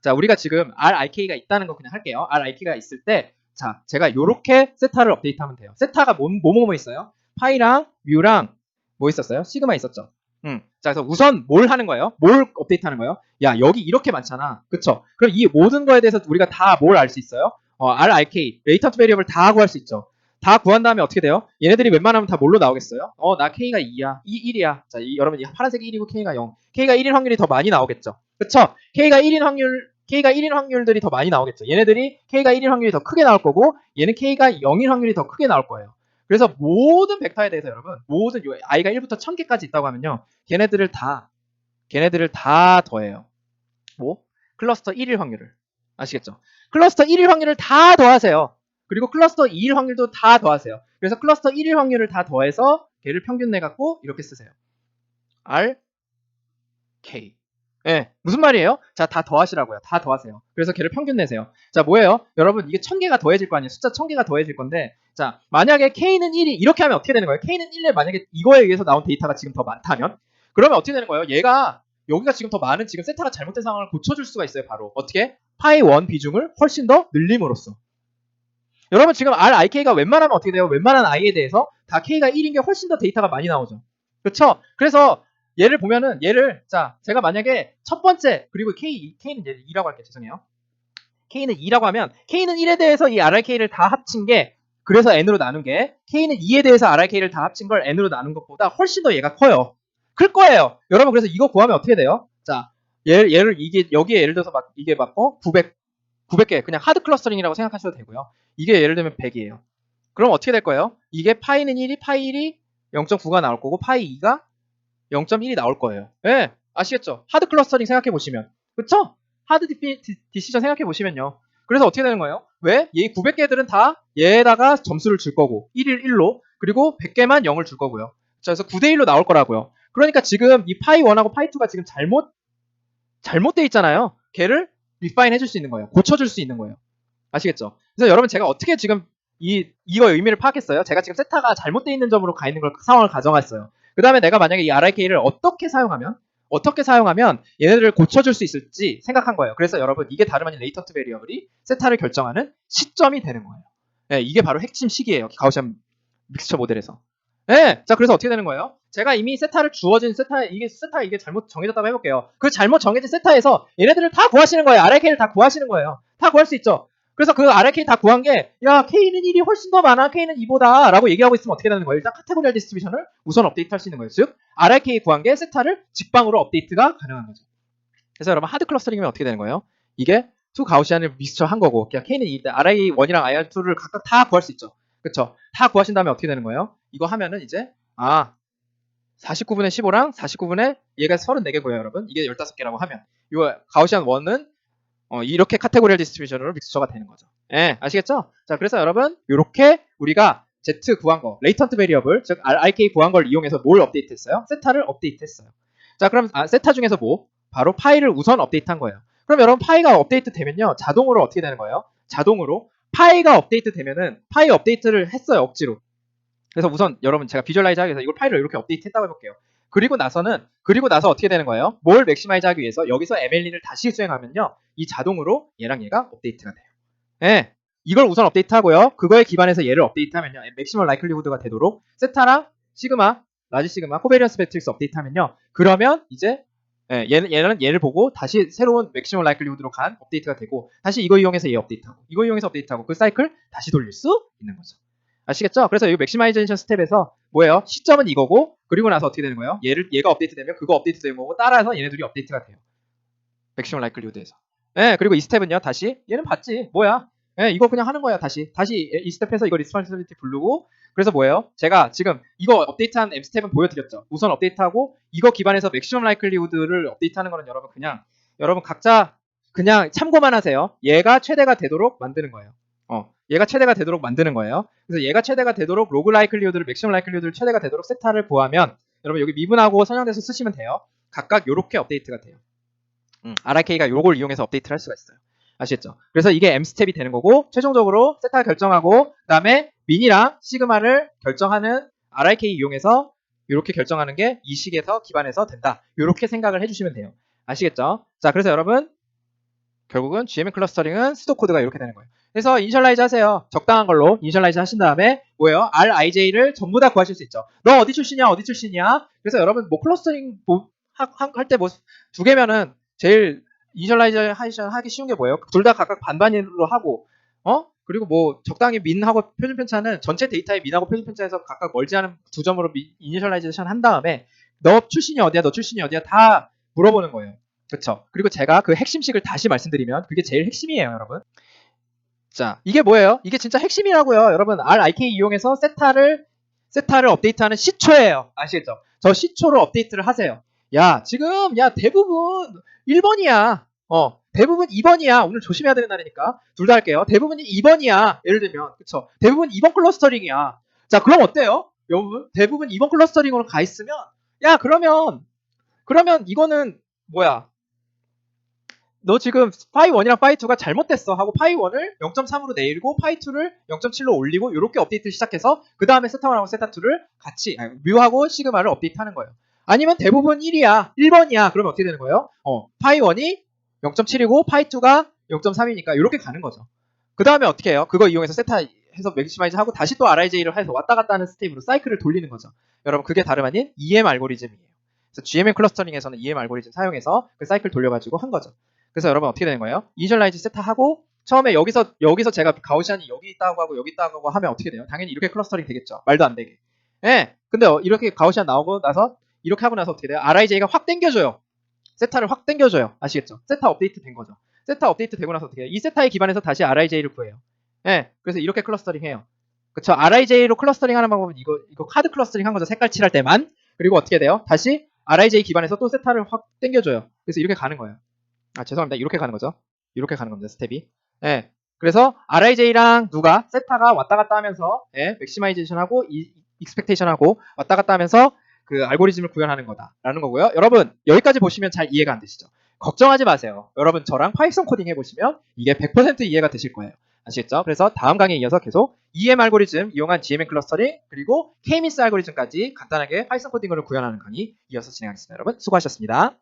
자, 우리가 지금 RIK가 있다는 거 그냥 할게요. RIK가 있을 때, 자, 제가 이렇게 세타를 업데이트하면 돼요. 세타가 뭐 있어요? 파이랑 뮤랑 뭐 있었어요? 시그마 있었죠. 자, 그래서 우선 뭘 하는 거예요? 뭘 업데이트 하는 거예요? 야, 여기 이렇게 많잖아. 그쵸? 그럼 이 모든 거에 대해서 우리가 다 뭘 알 수 있어요? RIK, 레이턴트 베리어블 다 구할 수 있죠. 다 구한 다음에 어떻게 돼요? 얘네들이 웬만하면 다 뭘로 나오겠어요? 나 K가 2야. 1이야. 자, 여러분, 파란색이 1이고 K가 0. K가 1인 확률이 더 많이 나오겠죠. 그쵸? K가 1인 확률들이 더 많이 나오겠죠. 얘네들이 K가 1인 확률이 더 크게 나올 거고, 얘는 K가 0인 확률이 더 크게 나올 거예요. 그래서 모든 벡터에 대해서 여러분, 모든 i가 1부터 1000개까지 있다고 하면요, 걔네들을 다 더해요. 뭐? 클러스터 1일 확률을. 아시겠죠? 클러스터 1일 확률을 다 더하세요. 그리고 클러스터 2일 확률도 다 더하세요. 그래서 클러스터 1일 확률을 다 더해서 걔를 평균 내갖고 이렇게 쓰세요. R, K. 예, 무슨 말이에요? 자, 다 더하시라고요. 다 더하세요. 그래서 걔를 평균 내세요. 자, 뭐예요? 여러분, 이게 1000개가 더해질 거 아니에요? 숫자 1000개가 더해질 건데, 자, 만약에 K는 1이, 이렇게 하면 어떻게 되는 거예요? K는 1에 만약에 이거에 의해서 나온 데이터가 지금 더 많다면? 그러면 어떻게 되는 거예요? 여기가 지금 더 많은 지금 세타가 잘못된 상황을 고쳐줄 수가 있어요, 바로. 어떻게? 파이 1 비중을 훨씬 더 늘림으로써. 여러분, 지금 RIK가 웬만하면 어떻게 돼요? 웬만한 I에 대해서 다 K가 1인 게 훨씬 더 데이터가 많이 나오죠. 그렇죠? 그래서 얘를 보면은, 자, 제가 만약에 첫 번째, 그리고 K는 2라고 할게요. 죄송해요. K는 2라고 하면, K는 1에 대해서 이 RIK를 다 합친 게, 그래서 N으로 나눈 게, K는 2에 대해서 RIK를 다 합친 걸 N으로 나눈 것보다 훨씬 더 얘가 커요. 클 거예요. 여러분, 그래서 이거 구하면 어떻게 돼요? 자, 여기에 예를 들어서 이게 900개, 그냥 하드 클러스터링이라고 생각하셔도 되고요. 이게 예를 들면 100이에요. 그럼 어떻게 될 거예요? 이게 파이는 1이, 파이 1이 0.9가 나올 거고, 파이 2가 0.1이 나올 거예요. 예, 아시겠죠? 하드 클러스터링 생각해 보시면, 그쵸? 하드 디시전 생각해 보시면요. 그래서 어떻게 되는 거예요? 왜? 이 900개들은 다 얘에다가 점수를 줄 거고, 1일 1로, 그리고 100개만 0을 줄 거고요. 그래서 9대1로 나올 거라고요. 그러니까 지금 이 파이 1하고 파이 2가 지금 잘못돼 있잖아요. 걔를 리파인 해줄 수 있는 거예요. 고쳐줄 수 있는 거예요. 아시겠죠? 그래서 여러분, 제가 어떻게 지금 이거 의미를 파악했어요? 제가 지금 세타가 잘못돼 있는 점으로 가 있는 걸 상황을 가정했어요. 그 다음에 내가 만약에 이 RIK를 어떻게 사용하면 얘네들을 고쳐줄 수 있을지 생각한 거예요. 그래서 여러분, 이게 다름 아닌 레이턴트 베리어블이 세타를 결정하는 시점이 되는 거예요. 네, 이게 바로 핵심 시기예요. 가우시안 믹스처 모델에서. 네, 자, 그래서 어떻게 되는 거예요? 제가 이미 세타를 주어진 이게 잘못 정해졌다고 해볼게요. 그 잘못 정해진 세타에서 얘네들을 다 구하시는 거예요. RIK를 다 구하시는 거예요. 다 구할 수 있죠. 그래서 그 RIK 다 구한 게, 야, K는 1이 훨씬 더 많아, K는 2보다 라고 얘기하고 있으면 어떻게 되는 거예요? 일단 카테고리얼 디스트리뷰션을 우선 업데이트 할 수 있는 거예요. 즉, RIK 구한 게 세타를 직방으로 업데이트가 가능한 거죠. 그래서 여러분, 하드 클러스터링이면 어떻게 되는 거예요? 이게 투 가우시안을 믹스처 한 거고, 그냥 K는 2, RI1이랑 IR2를 각각 다 구할 수 있죠. 그쵸? 다 구하신 다음에 어떻게 되는 거예요? 이거 하면은 이제, 49분의 15랑 49분의 얘가 34개고요, 여러분. 이게 15개라고 하면. 이 가우시안 1은 이렇게 카테고리얼 디스트리뷰션으로 믹스처가 되는 거죠. 예, 아시겠죠? 자, 그래서 여러분, 이렇게 우리가 Z 구한 거, 레이턴트 베리어블, 즉 RIK 구한 걸 이용해서 뭘 업데이트했어요? 세타를 업데이트했어요. 자, 그럼 세타 중에서 바로 파이를 우선 업데이트한 거예요. 그럼 여러분, 파이가 업데이트 되면요, 자동으로 어떻게 되는 거예요? 자동으로 파이가 업데이트 되면은 파이 업데이트를 했어요, 억지로. 그래서 우선 여러분 제가 비주얼라이즈 하기 위해서 이걸 파일을 이렇게 업데이트 했다고 해볼게요. 그리고 나서 어떻게 되는 거예요? 뭘 맥시마이즈 하기 위해서 여기서 MLE를 다시 수행하면요. 이 자동으로 얘랑 얘가 업데이트가 돼요. 예. 이걸 우선 업데이트 하고요. 그거에 기반해서 얘를 업데이트 하면요. 맥시멀 라이클리후드가 되도록 세타랑 시그마, 라지 시그마, 코베리언스 매트릭스 업데이트 하면요. 그러면 이제 얘를 보고 다시 새로운 맥시멀 라이클리후드로 간 업데이트가 되고 다시 이거 이용해서 얘 업데이트하고 이거 이용해서 업데이트하고 그 사이클 다시 돌릴 수 있는 거죠. 아시겠죠? 그래서 이 맥시마이제이션 스텝에서 뭐예요? 시점은 이거고 그리고 나서 어떻게 되는 거예요? 얘가 업데이트되면 그거 업데이트 되는 거고 따라서 얘네들이 업데이트가 돼요. 맥시멀 라이클리후드에서. 그리고 이 스텝은요. 다시 얘는 봤지. 뭐야? 이거 그냥 하는 거야. 다시 이 스텝에서 이거 리스폰시빌리티 부르고 그래서 뭐예요? 제가 지금 이거 업데이트한 M 스텝은 보여드렸죠. 우선 업데이트하고 이거 기반해서 맥시멈 라이클리후드를 업데이트하는 거는 여러분 각자 그냥 참고만 하세요. 얘가 최대가 되도록 만드는 거예요. 얘가 최대가 되도록 만드는 거예요. 그래서 얘가 최대가 되도록 로그 라이클리후드를 맥시멈 라이클리후드를 최대가 되도록 세타를 구하면 여러분 여기 미분하고 선형돼서 쓰시면 돼요. 각각 요렇게 업데이트가 돼요. RIK가 요걸 이용해서 업데이트를 할 수가 있어요. 아시겠죠? 그래서 이게 M 스텝이 되는 거고 최종적으로 세타 결정하고 그다음에 민이랑 시그마를 결정하는 RIK 이용해서 이렇게 결정하는 게 이 식에서 기반해서 된다. 이렇게 생각을 해주시면 돼요. 아시겠죠? 자, 그래서 여러분 결국은 GML 클러스터링은 수도 코드가 이렇게 되는 거예요. 그래서 이니셜라이즈 하세요. 적당한 걸로 이니셜라이즈 하신 다음에 뭐예요? RIJ를 전부 다 구하실 수 있죠. 너 어디 출신이야? 그래서 여러분 뭐 클러스터링 할 때 뭐 두 개면은 제일 이니셜라이제이션 하기 쉬운 게 뭐예요? 둘 다 각각 반반으로 하고 그리고 뭐 적당히 민하고 표준 편차는 전체 데이터의 민하고 표준 편차에서 각각 멀지 않은 두 점으로 이니셜라이제이션 한 다음에 너 출신이 어디야 다 물어보는 거예요. 그쵸? 그리고 제가 그 핵심식을 다시 말씀드리면 그게 제일 핵심이에요, 여러분. 자, 이게 뭐예요? 이게 진짜 핵심이라고요. 여러분, RIK 이용해서 세타를 업데이트하는 시초예요. 아시겠죠? 저 시초로 업데이트를 하세요. 지금 대부분 1번이야. 대부분 2번이야. 오늘 조심해야 되는 날이니까. 둘 다 할게요. 대부분이 2번이야. 예를 들면. 그쵸? 대부분 2번 클러스터링이야. 자, 그럼 어때요? 여러분, 대부분 2번 클러스터링으로 가 있으면, 그러면 이거는 뭐야? 너 지금 파이 1이랑 파이 2가 잘못됐어 하고 파이 1을 0.3으로 내리고 파이 2를 0.7로 올리고 이렇게 업데이트를 시작해서 그 다음에 세타 1하고 세타 2를 같이 뮤하고 시그마를 업데이트하는 거예요. 아니면 대부분 1번이야. 그러면 어떻게 되는 거예요? 파이 1이 0.7이고 파이 2가 0.3이니까 이렇게 가는 거죠. 그 다음에 어떻게 해요? 그거 이용해서 세타 해서 맥시마이즈 하고 다시 또 RIJ를 해서 왔다 갔다 하는 스텝으로 사이클을 돌리는 거죠. 여러분 그게 다름 아닌 EM 알고리즘이에요. 그래서 GML 클러스터링에서는 EM 알고리즘 사용해서 그 사이클 돌려가지고 한 거죠. 그래서 여러분 어떻게 되는 거예요? 이니셜라이즈 세타하고 처음에 여기서 제가 가우시안이 여기 있다고 하고 여기 있다고 하면 어떻게 돼요? 당연히 이렇게 클러스터링 되겠죠. 말도 안 되게. 근데 이렇게 가우시안 나오고 나서 이렇게 하고 나서 어떻게 돼요? RIJ가 확 당겨줘요. 세타를 확 당겨줘요. 아시겠죠? 세타 업데이트 된 거죠. 세타 업데이트 되고 나서 어떻게 해요? 이 세타에 기반해서 다시 RIJ를 구해요. 그래서 이렇게 클러스터링 해요. 그쵸? RIJ로 클러스터링 하는 방법은 이거 카드 클러스터링 한 거죠. 색깔 칠할 때만. 그리고 어떻게 돼요? 다시 RIJ 기반해서 또 세타를 확 당겨줘요. 그래서 이렇게 가는 거예요. 죄송합니다. 이렇게 가는 거죠. 이렇게 가는 겁니다. 스텝이. 그래서 RIJ랑 누가 세타가 왔다 갔다 하면서 맥시마이제이션하고 익스펙테이션하고 왔다 갔다 하면서 그 알고리즘을 구현하는 거다라는 거고요. 여러분 여기까지 보시면 잘 이해가 안 되시죠? 걱정하지 마세요. 여러분 저랑 파이썬 코딩 해보시면 이게 100% 이해가 되실 거예요. 아시겠죠? 그래서 다음 강의에 이어서 계속 EM 알고리즘 이용한 GML 클러스터링 그리고 K-means 알고리즘까지 간단하게 파이썬 코딩으로 구현하는 강의 이어서 진행하겠습니다. 여러분 수고하셨습니다.